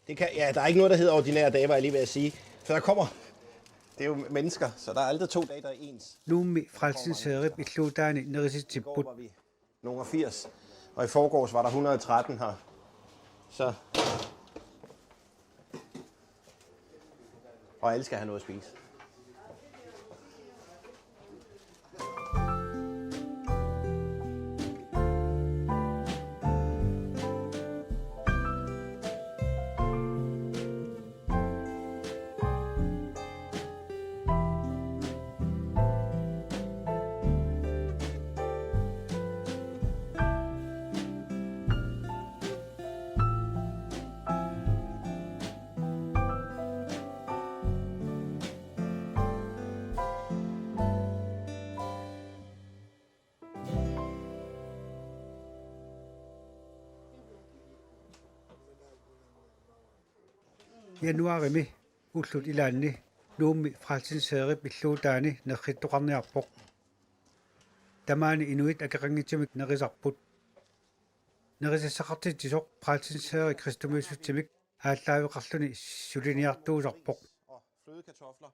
Det kan, ja, der er ikke noget, der hedder ordinære dage, var jeg lige ved at sige. For der kommer, det er jo mennesker, så der er aldrig 2 dage, der er ens. Nuumi frelsensherre иллуутаани I går nerisitipput var vi nogle 80, og i forgårs var der 113 her. Så. Og alle skal have noget at spise. januarimi ullut ilaanni nuumi frelsensherre иллуутаани nerrittoqarniarpoq tamaani inuit akeqangitimik nerisarput nerisissaqartitisoq frelsensherre kristumiussutsimik ааллаавеқарлүни сулиниартуусарпоқ Og flødekartofler.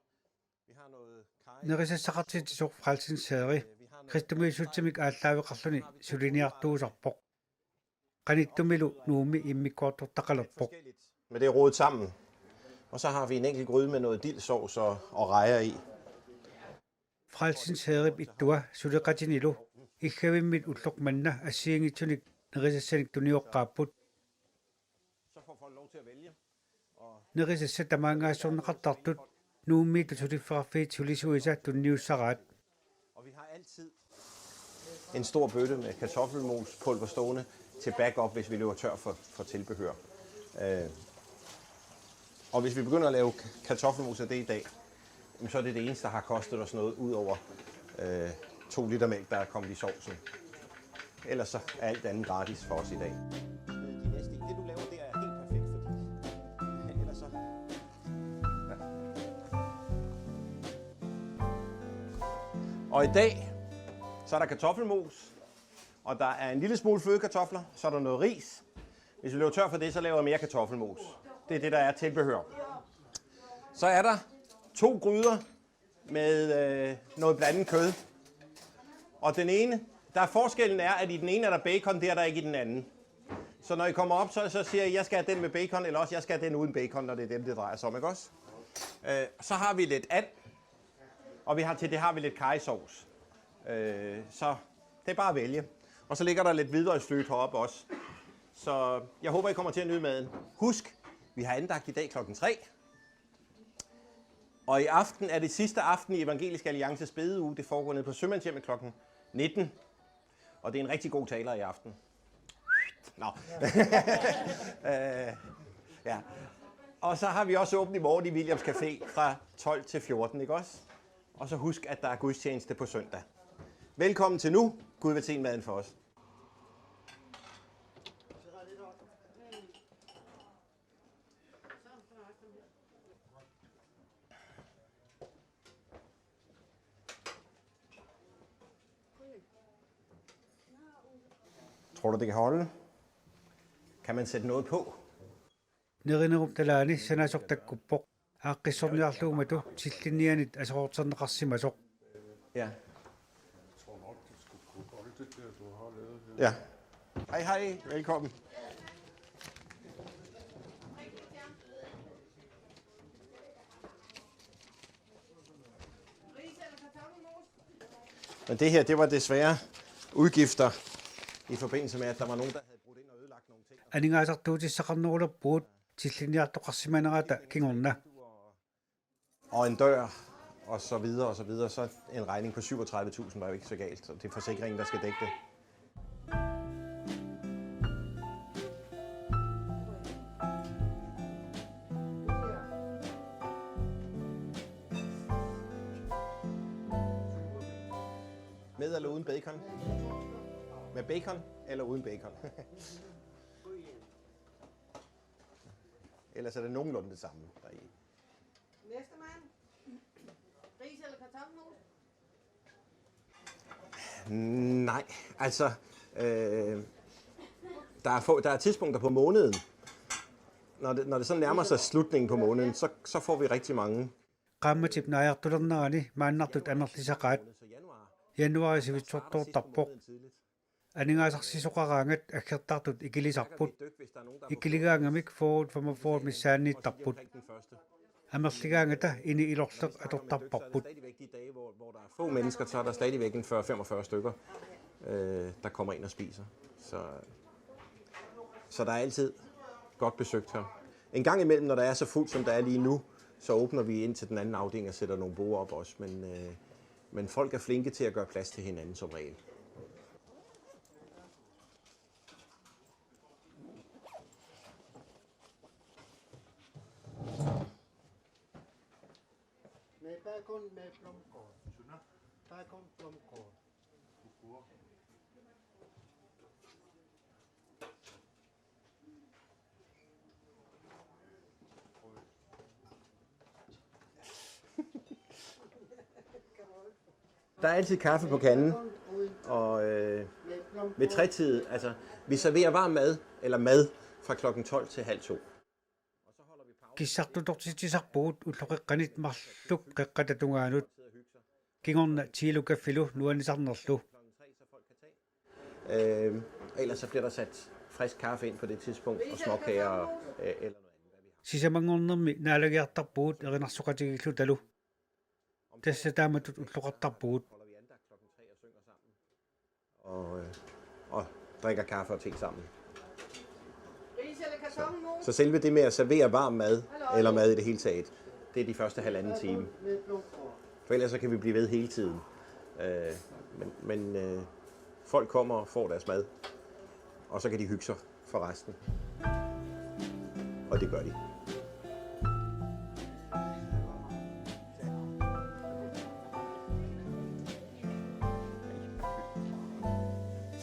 Vi har noget kaj. nerisissaqartitisoq frelsensherre kristumiussutsimik ааллаавеқарлүни сулиниартуусарпоq qanittumilu nuumi immikkuartortaqalerpoq Men det er rodet sammen. Og så har vi en enkelt gryde med noget dildssovs og rejer i. frelsensherre ittua suleqatinilu иггавиммит уллоқманна ассиингитсуник нерисассаник туниоққааппут Så får folk lov til at vælge. нерисасса тамаангаассорнеқартартут нууммииту сулиффеқарфиит сулисуиса тунниуссараат Og vi har altid en stor bøtte med kartoffelmos pulver stående til backup, hvis vi løber tør for tilbehør. Og hvis vi begynder at lave kartoffelmos af det i dag, så er det det eneste, der har kostet os noget ud over 2 liter mælk, der er kommet i sovsen. Ellers så er alt andet gratis for os i dag. Det du laver, det er helt perfekt, fordi ellers så... Ja. Og i dag, så er der kartoffelmos, og der er en lille smule flødekartofler, så er der noget ris. Hvis vi løber tør for det, så laver jeg mere kartoffelmos. Det er det, der er tilbehør. Så er der 2 gryder med noget blandet kød. Og den ene, forskellen er, at i den ene er der bacon, det er der ikke i den anden. Så når I kommer op, så siger I, jeg skal have den med bacon, eller også jeg skal have den uden bacon, når det er dem, det drejer sig om, ikke også? Så har vi lidt and, og til det har vi lidt kajsovs. Så det er bare at vælge. Og så ligger der lidt hvidløgsfløde heroppe også. Så jeg håber, I kommer til at nyde maden. Husk, vi har andagt i dag klokken 3. Og i aften er det sidste aften i Evangelisk Alliances bedeuge. Det foregår nede på Sømandshjemmet klokken 19. Og det er en rigtig god taler i aften. Nå. Ja. Og så har vi også åbent i morgen i Williams Café fra 12 til 14, ikke også? Og så husk, at der er gudstjeneste på søndag. Velkommen til nu. Gud velsigne maden for os. Tror du, det kan holde? Kan man sætte noget på? nerinerum talaani sanasortakkuppoq aaqqissorniarluumatu sillinianit asoorterneqarsimasoq Ja. Jeg tror nok, du skulle kunne holde det der, du har lavet her. Ja. Hej, hej. Velkommen. Men det her, det var desværre udgifter i forbindelse med, at der var nogen, der havde brudt ind og ødelagt nogle ting. aningaasartuutissaqarnerulappuut silliniartoqarsimaneraata kingorna Og en dør, og så videre, og så videre. Så en regning på 37.000 var jo ikke så galt, så det er forsikringen, der skal dække det. Med eller uden bacon? Med bacon eller uden bacon? Ellers er det nogenlunde det samme deri. Næste mand. Ris eller kartoffelmos? Nej, altså der er tidspunkter på måneden, når det så nærmer sig slutningen på måneden, så får vi rigtig mange. qaammatip naayartulernerani maannartut anerlisaqaat Så januar, januari sivitsortortarpoq aningaasarsisoqaraangat aggertartut ikilisarput dyk, hvis der er nogen, der ikiligaangamik forud formaforut missaanniittarput den første. amerligaangata ini ilorleq atortarparput Stadigvæk de dage, hvor der er få mennesker, så er der stadigvæk en 40-45 stykker, der kommer ind og spiser. Så der er altid godt besøgt her. En gang imellem, når der er så fuldt, som der er lige nu, så åbner vi ind til den anden afdeling og sætter nogle borde op også. Men folk er flinke til at gøre plads til hinanden som regel. Med bacon med blomkål. Bacon, blomkål. Der er altid kaffe på kanden, og ved trætid, altså vi serverer varm mad, eller mad fra klokken 12 til halv 2. kissartutortitisarpugut ulloqeqqanit marluk qeqqatatungaanut kingorna tiilukaffilu nuanisarnerlu Ellers så bliver der sat frisk kaffe ind på det tidspunkt, og småkager eller noget andet. sisamangornermi naalagiartarpugut erinarsuqatigillu talu tassataamatut ulloqartarpugut Holder vi andagt klokken 3 og synger sammen, og drikker kaffe og te sammen. Ris eller kartoffelmos? Så selve det med at servere varm mad, eller mad i det hele taget, det er de første halvanden time. Med blomkål. For ellers så kan vi blive ved hele tiden. Men folk kommer og får deres mad, og så kan de hygge sig for resten. Og det gør de.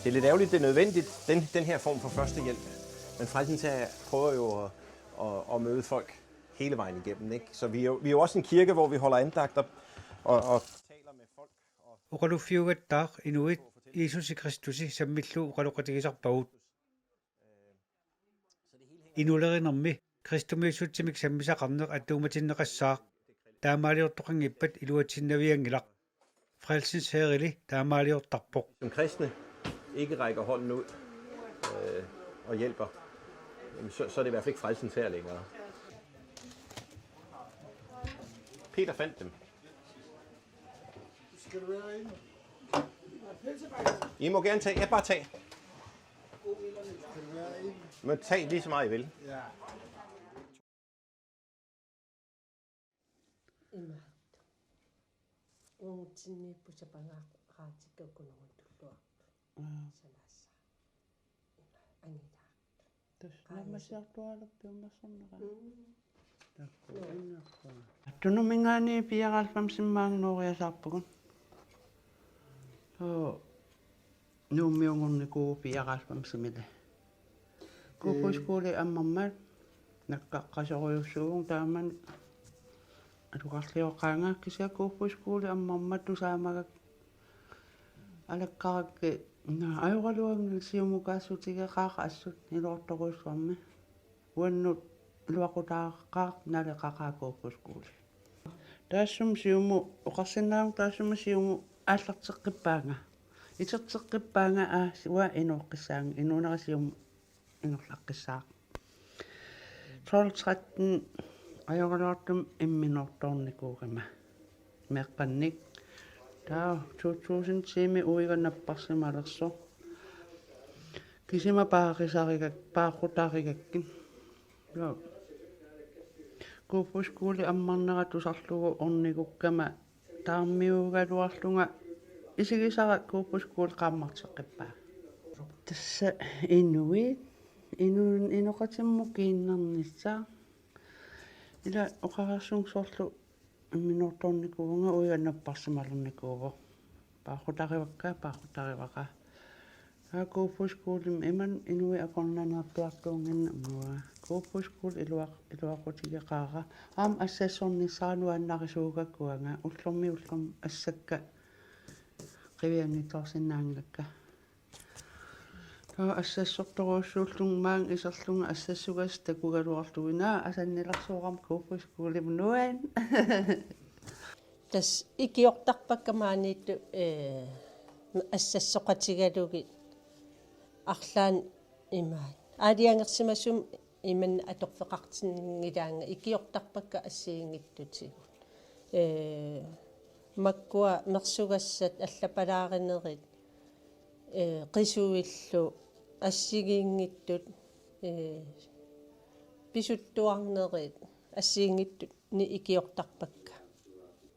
Det er lidt ærgerligt, det er nødvendigt, den her form for førstehjælp. Men Frelsens prøver jo at møde folk hele vejen igennem, ikke? Så vi er jo også en kirke, hvor vi holder andagter og taler med folk. uqalufiugattaaq inuit Jesusi Kristusi sammillu uqaluqatigisarpagut inulerinermi Kristumiussutsimik sammisaqarneq attuumatinneqassaaq taamaaliortoqangippat iluatinnaviangilaq Frelsens herili taamaaliortarpoq Som kristne ikke rækker hånden ud og hjælper, så er det i hvert fald ikke Frelsens her længere. Peter fandt dem. Skal du være inde? I må gerne tage. Ja, bare tag. Skal du være inde? Men tag lige så meget I vil. Ja. Imat. Ungtini pusapangaqaatika kunungutullua. Sanassa. Anita. Tunumingaani piaqalpam simmaangnooriasarpugun. Nuummiungorniku piaqalpam simile. Kuupuskuuli ammarmat nakkaqqasoruyussuugun taaman aluqarlioqqaangakkisia kuupuskuuli ammarmat tusaamagak alaqqarakki ajuraluangil siumukaassutigeqaaqa assut iluortoruissuarmi uannut luaqutaaqaaq naleqaqaa kuupuskuuli taassum siumu oqarsinnaarung taassum siumu aallarteqqippaanga iterteqqippaanga ua inuoqqissaang inuunarasium inorlaqqissaaq 12-13 ajuraluartum imminortornikuugama meeqqannik taa 2000 uigannapparsimalerso kisima paarisarigak paaqutaarigakkin jo kuupuskuuli ammarneratusarlugu ornigukkama taarmiugaluarlunga isigisara kuupuskuuli qaammarteqqippaa tassa inuit inoqatimmuk kiinnernissaa ila oqarassungsorlu minnortornikuunga uigannapparsimalernikuuvo paaqutarivaqa kuupuskuulim iman inui akornanaartuartuunginna mua kuupuskuul iluaqutigeqaaqa aam assassornissaanu annarisuugakkuanga ullormi assakka qiviangitorsinnaangakka ассассорторуссууллунгмаан исерлунга ассассугас такугалуарлуинаа асанниларсуурам кууппускуулимнуаан тас икиортарпаккамааниитту ассассоқатигалуги арлаан имаа аалиангерсимасум иман аторфеқартиннилаанга икиортарпакка ассиингиттутигу маккуа мерсугассат аллапалааринерит qisuillu ассигиингиттут писуттуарнерит ассиингиттут ни икиортарпакка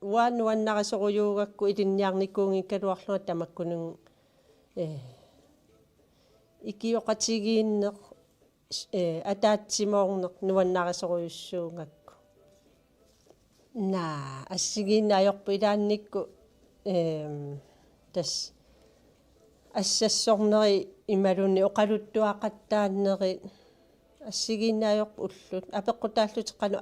уааннуаннарисоруйуугакку илинниарникуунгиккалуарлуга тамаккунун икиоқатигииннеқ атаатсимоорнеқ нуаннарисоруйуссуунгакку на ассигииннаajorpu илаанникку тас ассассорнери ималунни оқалуттуақаттааннери ассигииннаajorpu уллут апеққутааллути қану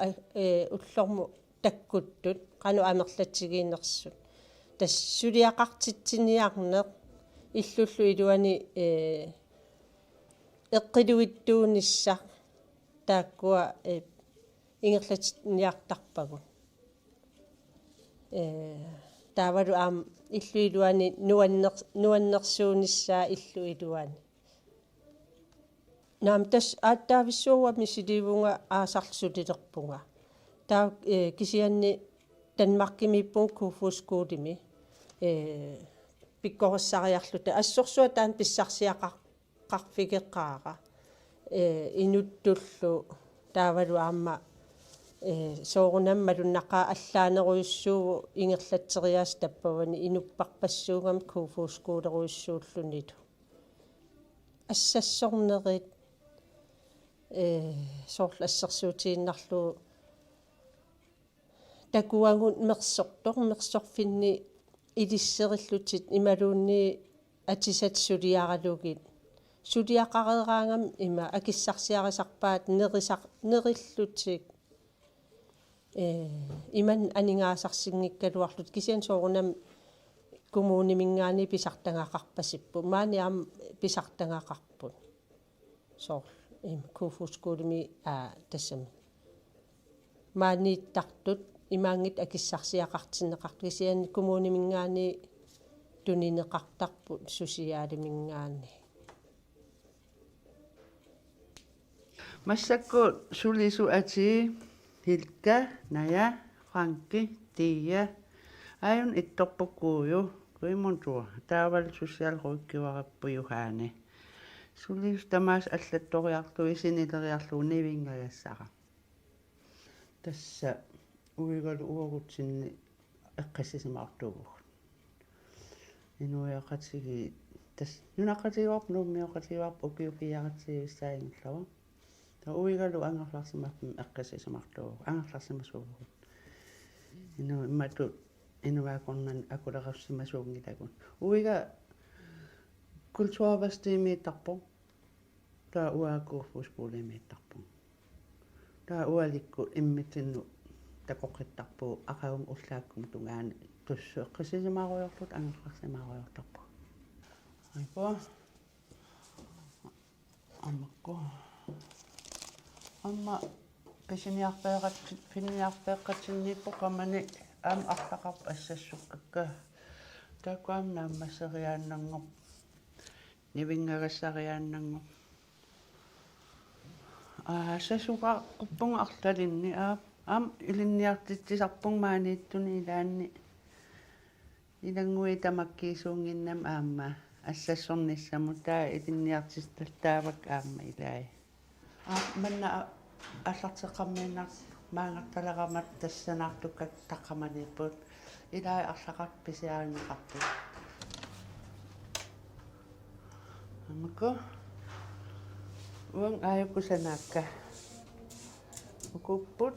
уллорму таккуттут қану амерлатсигииннерсут тассулиақартитсиниарнеқ иллуллу илуани эққилуиттуунisса тааккуа ингерлатниартарпагу таавалу аам иллу илуани нуаннерсууниссаа иллу илуани наам тас ааттаависсуугами силивунга аасарлсулилерпунга таа кисианни данмаркимиппун куфускуулими пиккориссариарлута ассорсуа таан писсарсиақарфигеққаара инуттуллу таавалу аама соорунаммалуннақаа аллаанеруйуссуугу ингерлатсериаас таппавани инуппарпассуугам куфускуулеруйуссууллунилу ассассорнерит соорлассерсуутииннарлу такуагун мерсорфинни илиссериллутит ималуунни атисат сулиаралугит сулиақарераангам има акиссарсиарисарпаат нериллутик иман анингаасарсингиккалуарлут кисиан соорунам коммунимингаани писартангаақарпасиппу маани аам писартангаақарпут соор им куфускуулими тассам maaнииттартут имаангит акиссарсиақартиннеқарту кисиан коммунимингаани тунинеқартарпут сусиаалимингаани массакку сулису ати Hilka, Naja, Franki, Tia, aion ittorpukkuuju, kuimuntua, taaval sosiaalruikkivarappu Juhane. Sulius tamas allattoriartu isinileriarlu nivingagassara. Tässä uigalu uorutsinni eqqassisimartuguq. Inuiaqatigi tas nunaqatiuarp nuummioqatiuarp ukiukiaqatigissaingillava. Uigalu angerlarsimappum eqqassisimartuguq angerlarsimasuugut. Imatu inuaakornan akulerarsimasuungilagun. Uiga kulturvastiimiittarpo taa uaakuufuskuuliimiittarpo. Taa ualikku immitinnu takoqittarpu aqagum ullaakkum tungaani tussu eqqassisimaruyorlut angerlarsimaruyortarpo. Aipo ammakku amma pissiniarpeeqatsinniippo qamani aam arlaqarp assassuqqakka taakkuam naammasseriaannarngor nivingagassariaannarngor assassuqa quppunga artalinni aam ilinniartitsisarpung maaniittuni ilaanni ilangui tamakkiisuunginnam aamma assassornissamut taa ilinniartistallaavak aamma ilai manna аллартеқармииннар маангарtalaqamat тассанаартуккак таққаманиппут илаа арлақарт писиааринеқарпут амако уан ааюкусанаакка укуппут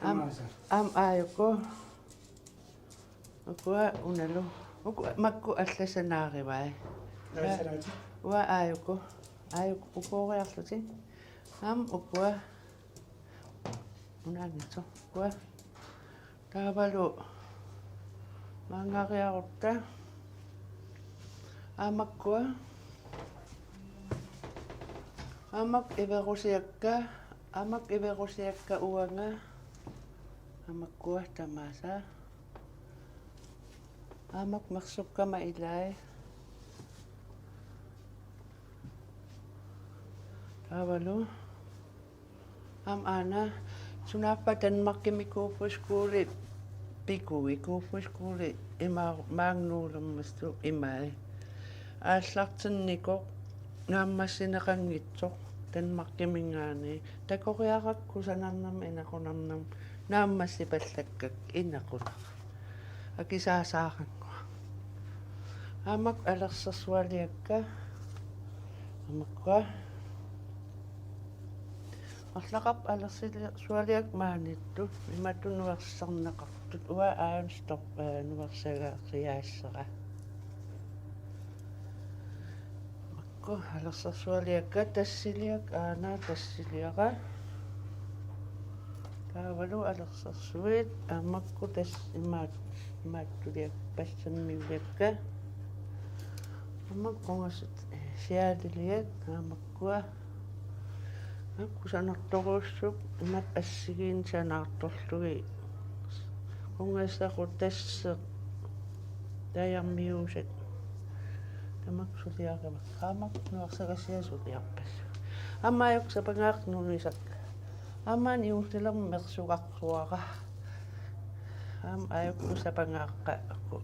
ам ааюко укуа уналу уку макку алласанааривай уа ааюко аюку укоориарлути ам укуа унаагитсо куа таавалу мангариарутта амаккуа Amak iverusiakka uanga. Amakkua tamasa. Amak maksukkama ilai. Tavalu. Ana sunappa Danmarkimikuupuskuuli pikuikuupuskuuli maagnuulummastu imai. Ааллартинникоq нааммассинеқангитсоq Danmarkimingaani такориаракку санарнама инақунарнам нааммасси паллаккак инақуна акисаасаарангу амак алерсерсуалиакка амакка арлақап алерсилиарсуалиак маанитту иматунуарсарнеқартут уа аанстор нуарсагаариаассера ко алерсерсуалиакка тассилиак аана тассилиара таавалу алерсерсуит амакку тас имааттулиак пассанмиулиакка амаккунгасут сиаалилиак амаккуа аккусанерторуussук имат ассигиин санаарторлуги кунгасақу тассе таярмиусат тамаксулиарама хаамак нуарсагасиасулиарпас аммааюк сапангаартнуунисак аммаани уутилермерсугаққуара аюкку сапангааққа акку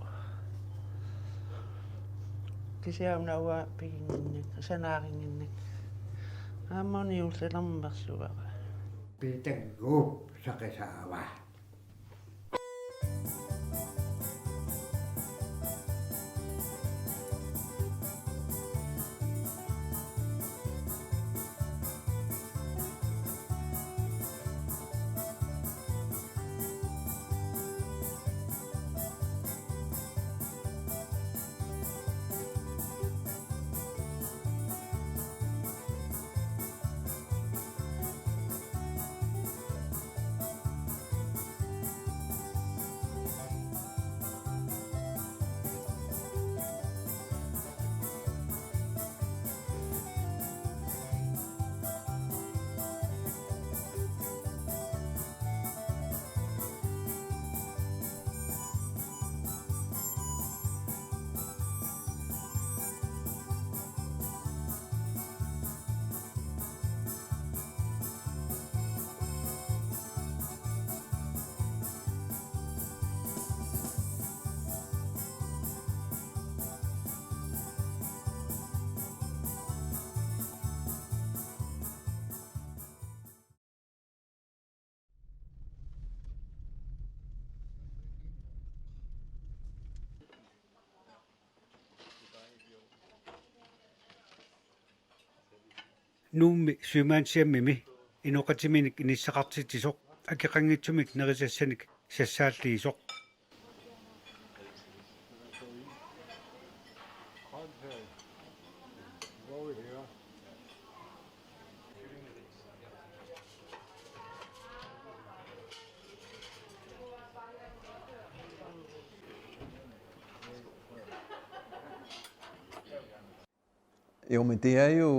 кисиаунауа пигингинник санаарингинник аммаани уутилермерсугара Pitanggup sa kasawa. nuummi suimaansiammimi inuqatiminik inissaqartitisoq akиqanngitsumik nerisassanik sassaalliisoq Jo, men det er jo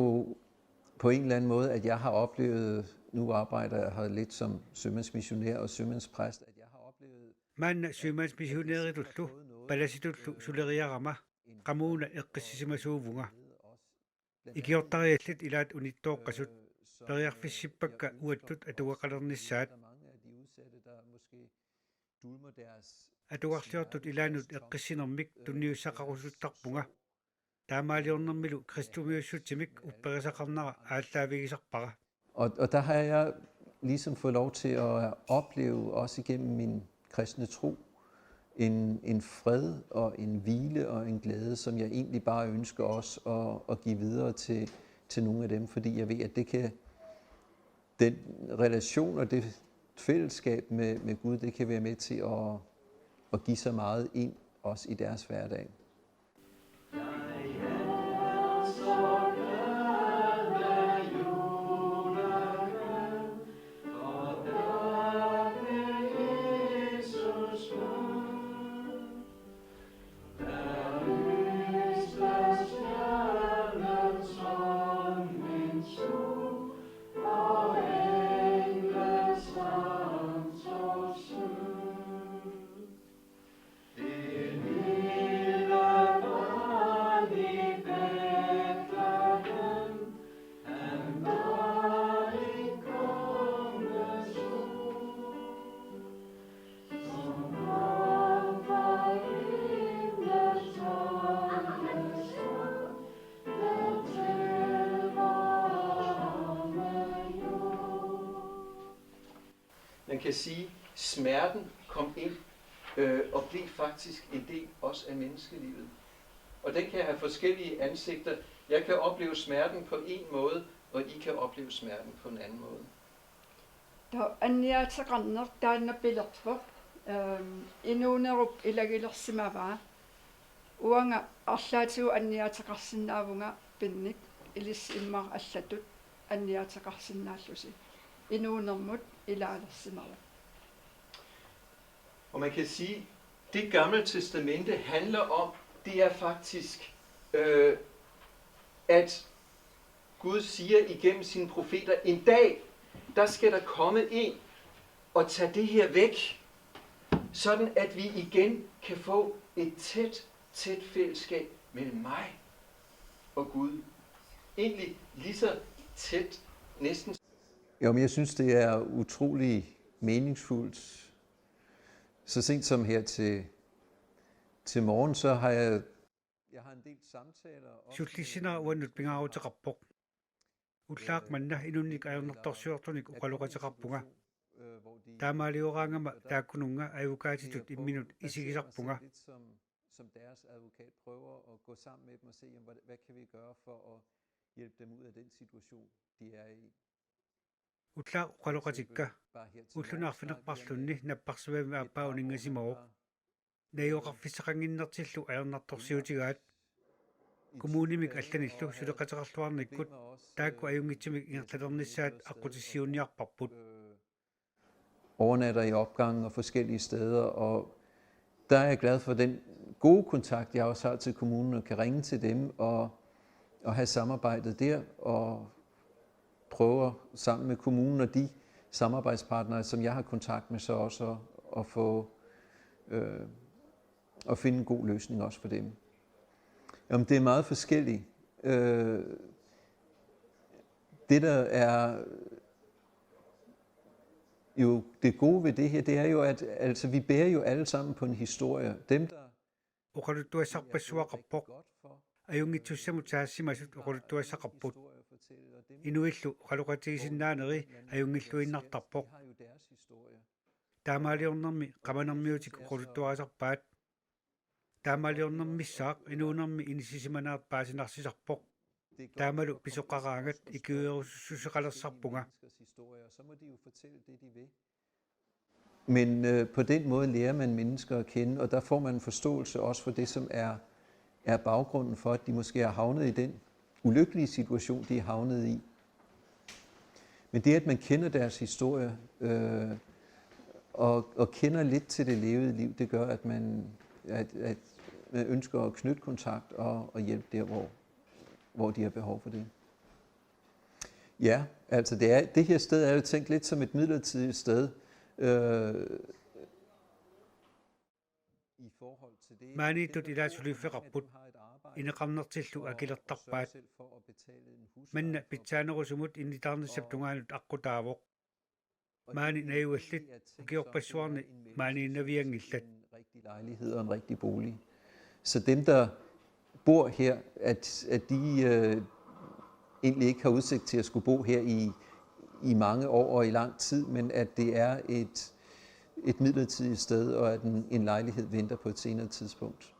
på en eller anden måde, at jeg har oplevet, nu arbejder jeg her lidt som sømandsmissionær og sømandspræst, at jeg har oplevet... Manna sømandsmissionæritullu palasitullu suleriarama qamuuna eqqissimasuuvunga ikiortariallit ilaat unittoqqasut periarfissippakka uattut atuaqalernissaat atuarliortut ilaanut eqqissinermik tunniussaqarusuttarpunga taamaaliornermilu kristumiussutsimik upperisaqarnara aallavigisarpara. Og der har jeg ligesom fået lov til at opleve, også igennem min kristne tro, en fred og en hvile og en glæde, som jeg egentlig bare ønsker også at give videre til nogle af dem, fordi jeg ved, at det kan, den relation og det fællesskab med Gud, det kan være med til at give så meget ind også i deres hverdag. So Man kan sige, smerten kom ind og blev faktisk en del også af menneskelivet. Og den kan have forskellige ansigter. Jeg kan opleve smerten på en måde, og I kan opleve smerten på en anden måde. анниаатеқарнер тааннаппилерпо инуунеруп илагилерсимаваа уанга арлаатигу анниаатеқарсинаавунга пинник илис иммар аллатут анниаатеқарсинааллуси инуунермут илаалерсимава. Og man kan sige, det gamle testamente handler om, det er faktisk, at Gud siger igennem sine profeter, en dag, der skal der komme en og tage det her væk, sådan at vi igen kan få et tæt fællesskab mellem mig og Gud. Egentlig lige så tæt, næsten. Jo, men jeg synes, det er utrolig meningsfuldt. Så sent som her til morgen, så har jeg har en del samtaler. Sullisina uannut pingaarutaqarpoq. Ullaaq manna inunnik ajornertorsuartunik uqaluqatiqarpunga. Taamaaliuraangama taakkununga ajukaatitut imminut isigisarpunga. Som deres advokat prøver at gå sammen med dem og se, hvad kan vi gøre for at hjælpe dem ud af den situation, de er i. Ullaaq uqaluqatikka ullunaarfinerparlunni napparsuami aappauninngasimaruq. Najuqarfissaqanginnertillu ajornartorsiutigaat kommunimik allanillu suleqateqarluarnikkut taakku ajungitsimik ingertalernissaat aqutissiuniarparput. Overnatter i opgangen og forskellige steder, og der er jeg glad for den gode kontakt, jeg også har til kommunen, og kan ringe til dem og have samarbejdet der, og prøver sammen med kommunen og de samarbejdspartnere, som jeg har kontakt med, så også at få at finde en god løsning også for dem. Jamen, det er meget forskelligt. Det, der er jo det gode ved det her, det er jo, at altså, vi bærer jo alle sammen på en historie. Dem, der ajungitsussamut saassimasut uquluttuassaqarput inuillu qaluqatigisinnaaneri ajungilluinnartarpoq taamaaliornermi qamanermiutik uquluttuaasarpaat taamaaliornermissaaq inuunermi inisisimaanaart paasinarсисarpoq taamalu pisoqqaraangat ikiuerussuseqalersarpunga. Men på den måde lærer man mennesker at kende, og der får man en forståelse også for det, som er baggrunden for, at de måske er havnet i den ulykkelige situation, de er havnet i. Men det, at man kender deres historie og kender lidt til det levede liv, det gør, at man ønsker at knytte kontakt og hjælpe der, hvor de har behov for det. Ja, altså det her sted er jo tænkt lidt som et midlertidigt sted. I forhold til det, maanitut ilaasuliuffeqarput ineqarnertillu akilertarpaat manna pitsaanerusumut innitarnissaptungaanut aqqutaavoq maani najuallit ukiorpassuarni maani naviangillat rigtig lejlighed og en rigtig bolig. Så dem, der bor her, at de egentlig ikke har udsigt til at skulle bo her i mange år og i lang tid, men at det er et midlertidigt sted, og at en lejlighed venter på et senere tidspunkt.